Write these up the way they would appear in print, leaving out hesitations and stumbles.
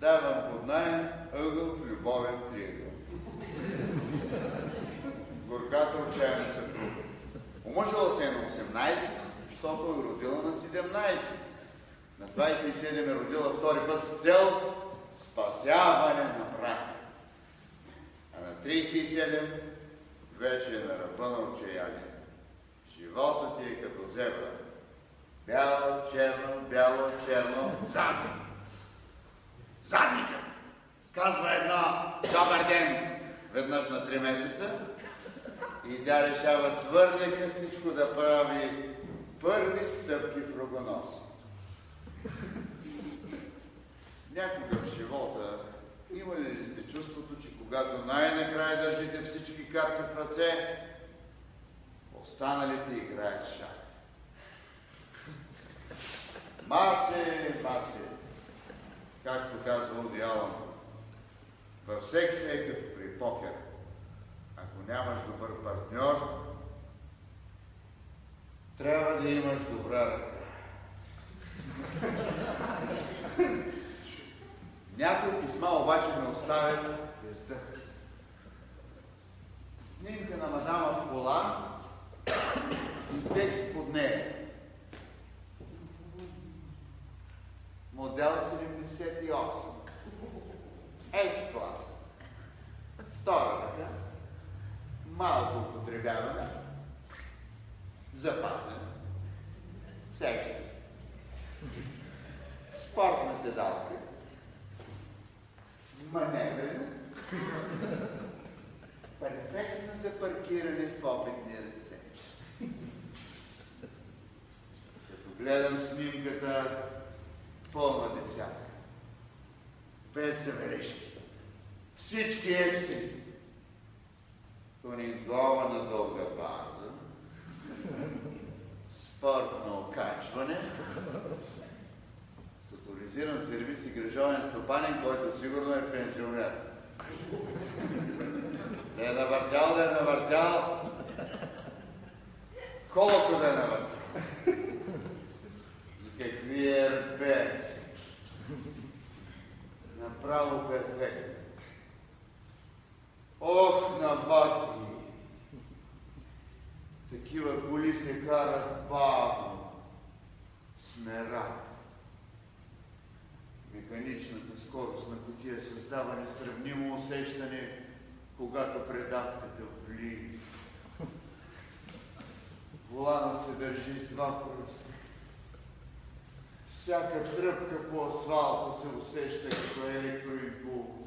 Давам под наем ъгъл в любовен триъгъл. Горката отчаяна съпруга. Омъжила се е на 18, защото е родила на 17. На 27 е родила втори път с цел спасяване на брака. А на 37 вече е на ръба на отчаяние. Животът ти е като зебра. Бяло, черно, задник. Задникът казва едно добър ден веднъж на 3 месеца и тя решава твърде късничко да прави първи стъпки в рогоносието. Някога в живота имали ли сте чувството, че когато най-накрая държите всички карти в ръце, останалите играят шах? Маце, както казва Уди Алън, във всеки се е като при покер. Ако нямаш добър партньор, трябва да имаш добра ръка. Някои писма обаче ме оставят без дъх. Снимка на мадама в кола и текст под нея. Модел 78. С-класа. Втора ръка. Малко употребяване. Запазен. Секси. Спортна седалка. Маневрена. Перфектна за паркиране в опитни ръце. Като гледам снимката, пълна десятка. Без забележки. Всички екстри. Тунингова на дълга база. Спортно окачване. Саторизиран сервис и грижовен стопанин, който сигурно е пенсионер. Да е навъртял. Колко да е навъртял. И какви ербеци. Направо перфектно. Ох, на бати! Такива коли се карат бавно, смера. Механичната скорост на кутия създава несравнимо усещане, когато предавката влиза. Воланът се държи с 2 пръста. Всяка тръпка по асфалта се усеща като електроимпулс.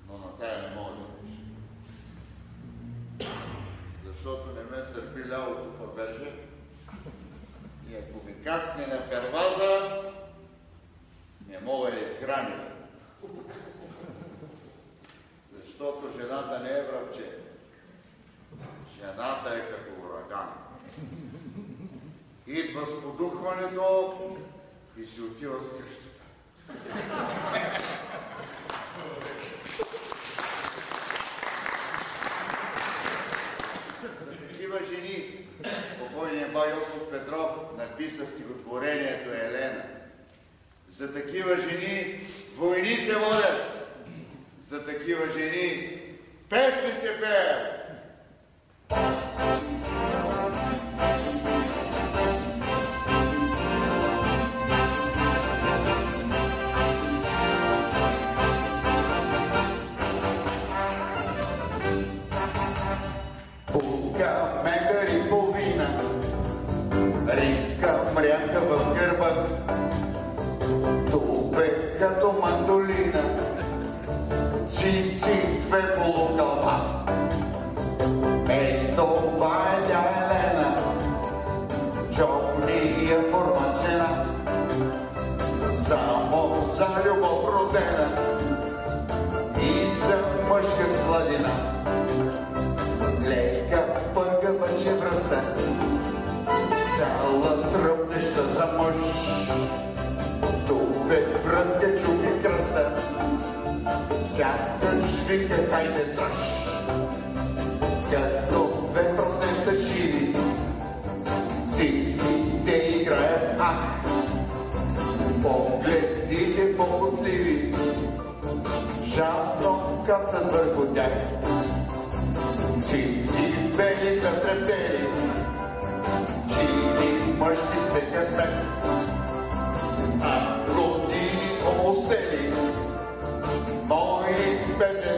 Но на тая не мога да пиша. Защото не ме сърпи лявото фаберже и ако ми кацне на перваза, не мога да изхраня. Защото жената не е врабче. Жената е като ураган. Идва с подухването и си отива с къщата. За такива жени покойният бай Йосиф Петров написа стихотворението Елена. За такива жени войни се водят. За такива жени песни се пеят. Пулка, метър и половина, ринка, мрянка в гърба, тубе като мандолина, цици, 2 полукълба. Това е тя Елена, чопния формачена, само за любов родена и за мъжка сладина. Лека пъргава чевръста, цяла тръпнеща за мъж, тубе прътка чуби кръста, сякаш вика хайде дръж. кацат върху тях. Цици бели са трептели, чили мъжки сте късмет, а родини омостели, мои бедни